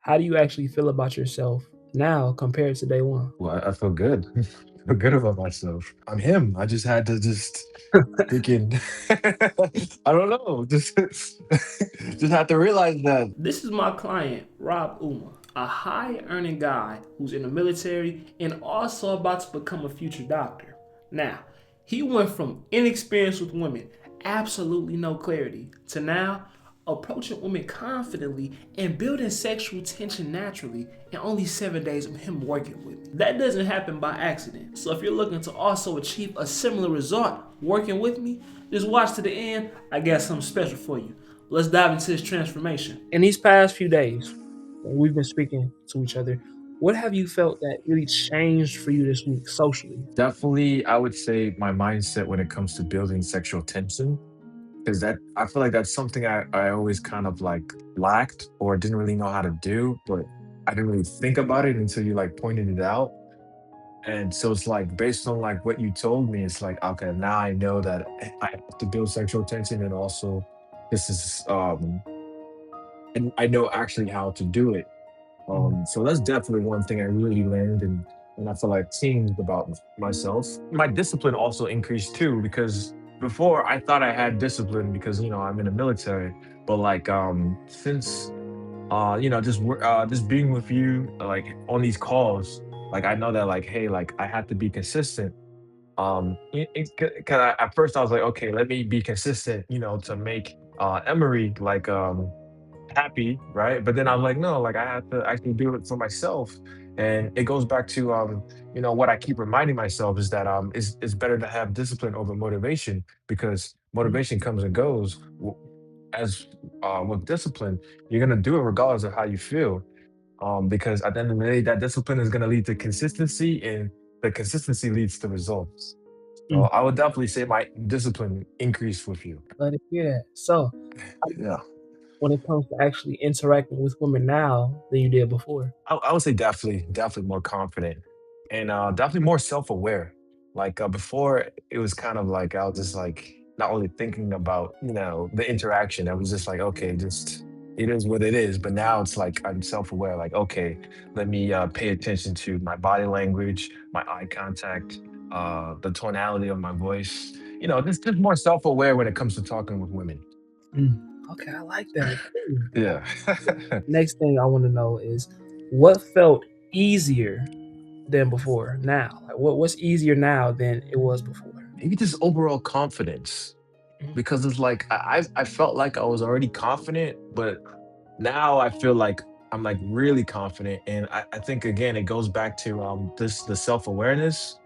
How do you actually feel about yourself now compared to day one? Well, I feel good. I feel good about myself. I'm him. I just had to just freaking I don't know. Just had to realize that. This is my client, Rob Uma, a high earning guy who's in the military and also about to become a future doctor. Now, he went from inexperience with women, absolutely no clarity, to now approaching women confidently and building sexual tension naturally in only 7 days of him working with me. That doesn't happen by accident. So if you're looking to also achieve a similar result working with me, just watch to the end. I got something special for you. Let's dive into this transformation. In these past few days, when we've been speaking to each other, what have you felt that really changed for you this week socially? Definitely, I would say my mindset when it comes to building sexual tension, because that I feel like that's something I always kind of like lacked or didn't really know how to do, but I didn't really think about it until you like pointed it out. And so it's like based on like what you told me, it's like okay, now I know that I have to build sexual tension, and also this is and I know actually how to do it. Mm. So that's definitely one thing I really learned, and I feel like changed about myself. My discipline also increased too because before I thought I had discipline because I'm in the military, but like since just being with you like on these calls, like I know that like hey, like I have to be consistent. Cause at first I was like, okay, let me be consistent, to make Emery like happy, right? But then I'm like, no, like I have to actually do it for myself. And it goes back to what I keep reminding myself is that it's better to have discipline over motivation because motivation comes and goes. As with discipline, you're gonna do it regardless of how you feel. Because at the end of the day, that discipline is gonna lead to consistency, and the consistency leads to results. So Mm. I would definitely say my discipline increased with you. Glad to hear that. So, Yeah. when it comes to actually interacting with women now than you did before? I would say definitely more confident and definitely more self-aware. Like before, it was kind of like I was just like not only thinking about the interaction. I was just like, okay, just it is what it is. But now it's like I'm self-aware. Like, okay, let me pay attention to my body language, my eye contact, the tonality of my voice. Just more self-aware when it comes to talking with women. Mm. Okay, I like that. Cool. Yeah. Next thing I want to know is what felt easier than before now? Like what's easier now than it was before? Maybe just overall confidence Mm. because it's like I felt like I was already confident, but now I feel like I'm like really confident, and I think again it goes back to this the self awareness,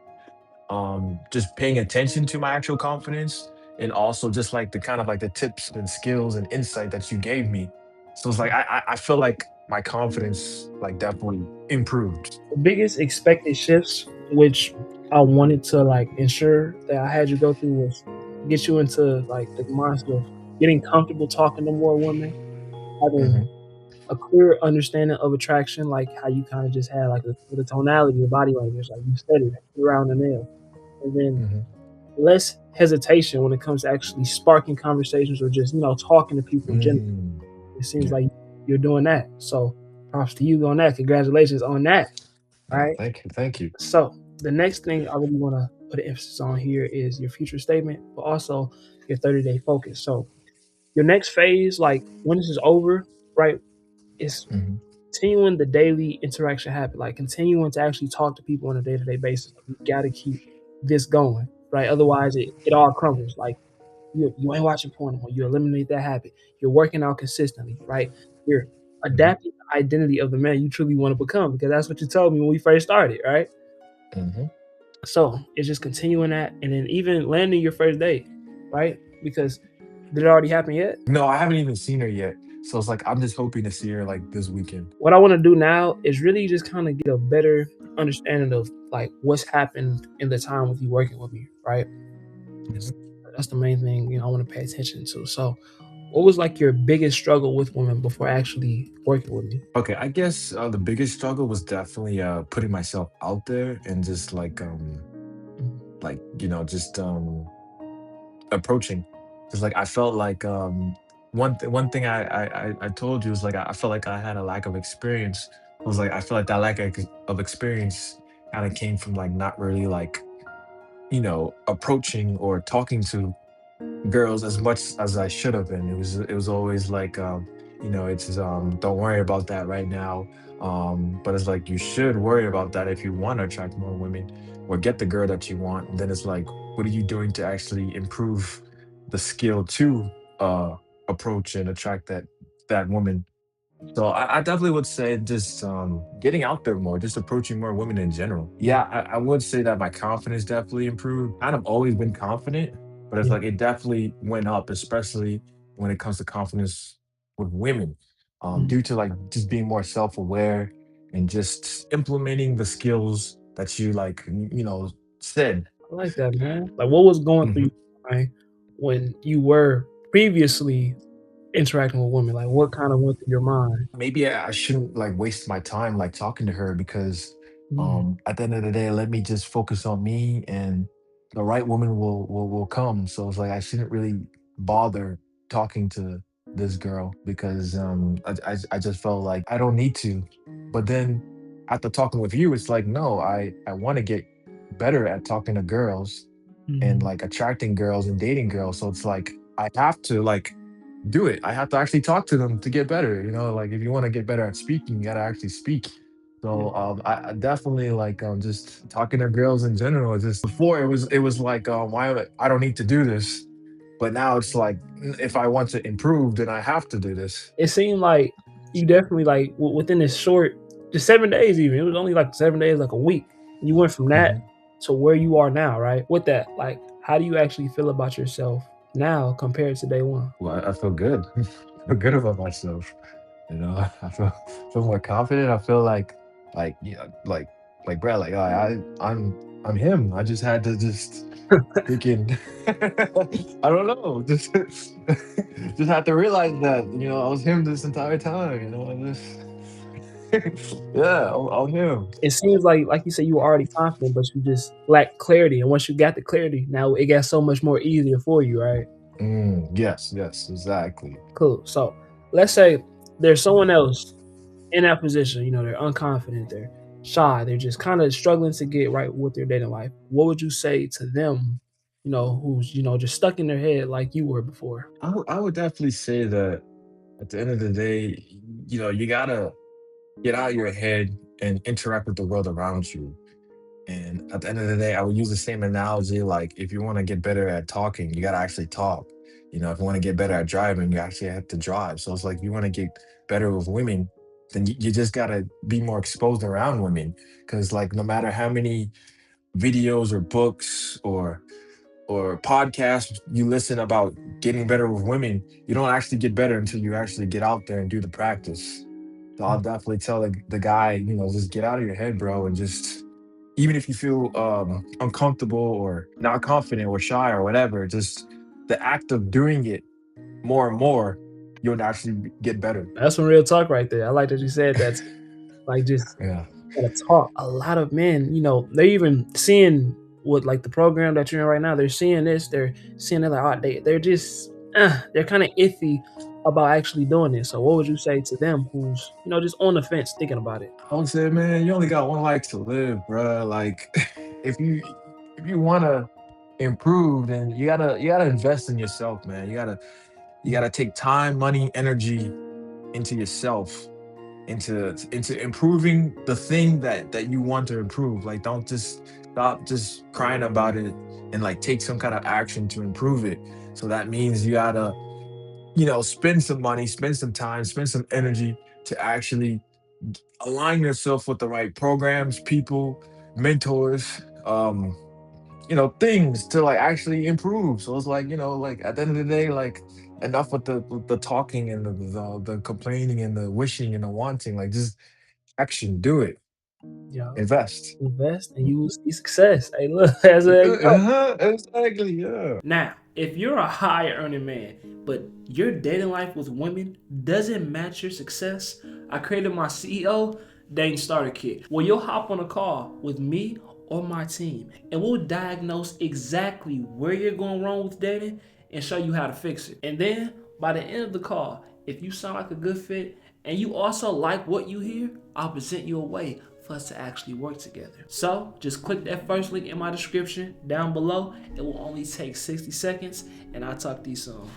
just paying attention to my actual confidence, and also just like the kind of like the tips and skills and insight that you gave me. So it's like I feel like my confidence like definitely improved. The biggest expected shifts, which I wanted to like ensure that I had you go through, was get you into like the mindset of getting comfortable talking to more women, having Hmm. a clear understanding of attraction, like how you kind of just had like the tonality, your body language, like you said it around the nail, and then Hmm. less hesitation when it comes to actually sparking conversations or just talking to people generally. Mm. It seems Yeah. like you're doing that. So props to you on that. Congratulations on that. All Oh, right. thank you, thank you. So the next thing I really want to put an emphasis on here is your future statement, but also your 30-day focus. So your next phase, like when this is over, right, is Hmm. continuing the daily interaction habit, like continuing to actually talk to people on a day-to-day basis. Like, you got to keep this going, right? Otherwise, it all crumbles. Like you ain't watching porn anymore. You eliminate that habit. You're working out consistently, right? You're Hmm. adapting the identity of the man you truly want to become because that's what you told me when we first started, right? Hmm. So it's just continuing that and then even landing your first date, right? Because did it already happen yet? No, I haven't even seen her yet. So it's like I'm just hoping to see her like this weekend. What I want to do now is really just kind of get a better understanding of like what's happened in the time with you working with me, right? Mhm. 'Cause that's the main thing, I want to pay attention to. So what was like your biggest struggle with women before actually working with me? Okay, I guess the biggest struggle was definitely putting myself out there and just Mhm. just approaching. Cuz like I felt like one thing I told you is like I felt like I had a lack of experience. I was like I feel like that of experience kind of came from like not really like approaching or talking to girls as much as I should have been. It was always like it's don't worry about that right now. But it's like you should worry about that if you want to attract more women or get the girl that you want. And then it's like, what are you doing to actually improve the skill to uh approach and attract that woman? So I definitely would say just getting out there more, just approaching more women in general. Yeah, I would say that my confidence definitely improved. Kind of always been confident, but it's Yeah. like it definitely went up, especially when it comes to confidence with women, Mhm. due to like just being more self-aware and just implementing the skills that you like, said. I like that, man. Like, what was going through Mhm. your mind when you were previously interacting with women? Like, what kind of went through your mind? Maybe I shouldn't like waste my time like talking to her because Mm, at the end of the day, let me just focus on me and the right woman will come. So it's like I shouldn't really bother talking to this girl because I just felt like I don't need to. But then after talking with you, it's like no, I want to get better at talking to girls and mm. like attracting girls and dating girls. So it's like I have to like do it. I have to actually talk to them to get better. Like if you want to get better at speaking, you gotta actually speak. Yeah. So I definitely like just talking to girls in general. Just before it was like why I don't need to do this, but now it's like if I want to improve, then I have to do this. It seemed like you definitely like within this short, just 7 days even. It was only like 7 days, like a week. You went from that Mhm. to where you are now, right? With that, like, how do you actually feel about yourself now compared to day one? Well, I feel good. I feel good about myself. I feel more confident. I feel like yeah, like Brad, like I'm him. I just had to just freaking I don't know, just had to realize that I was him this entire time. I just yeah, I'm him. It seems like you said, you were already confident, but you just lacked clarity. And once you got the clarity, now it got so much more easier for you, right? Yes, yes, exactly. Cool. So let's say there's someone else in that position. They're unconfident, they're shy, they're just kind of struggling to get right with their dating life. What would you say to them? Who's just stuck in their head like you were before? I would definitely say that at the end of the day, you gotta get out of your head and interact with the world around you. And at the end of the day, I would use the same analogy. Like, if you want to get better at talking, you got to actually talk. If you want to get better at driving, you actually have to drive. So it's like, you want to get better with women, then you just got to be more exposed around women. Because, like, no matter how many videos or books or podcasts you listen about getting better with women, you don't actually get better until you actually get out there and do the practice. So I'll definitely tell the guy, just get out of your head, bro, and just even if you feel uncomfortable or not confident or shy or whatever, just the act of doing it more and more, you'll actually get better. That's some real talk right there. I like that you said that. Like, just Yeah. gotta talk. A lot of men, they're even seeing what, like, the program that you're in right now. They're seeing this. They're seeing it like, oh, they're just they're kind of iffy about actually doing this. So what would you say to them who's just on the fence thinking about it? I would say, man, you only got one life to live, bro. Like, if you want to improve, then you gotta invest in yourself, man. You gotta take time, money, energy into yourself, into improving the thing that you want to improve. Like, don't just stop just crying about it and like take some kind of action to improve it. So that means you gotta, spend some money, spend some time, spend some energy to actually align yourself with the right programs, people, mentors, things to like actually improve. So it's like, like at the end of the day, like enough with the talking and the complaining and the wishing and the wanting. Like just action, do it, Yeah, invest. invest and you will see success. Hey, look, as a Exactly. Yeah. Now, if you're a high earning man, but your dating life with women doesn't match your success, I created my CEO Dating Starter Kit, where you'll hop on a call with me or my team, and we'll diagnose exactly where you're going wrong with dating and show you how to fix it. And then By the end of the call, if you sound like a good fit and you also like what you hear, I'll present you a way for us to actually work together. So just click that first link in my description down below. It will only take 60 seconds, and I'll talk to you soon.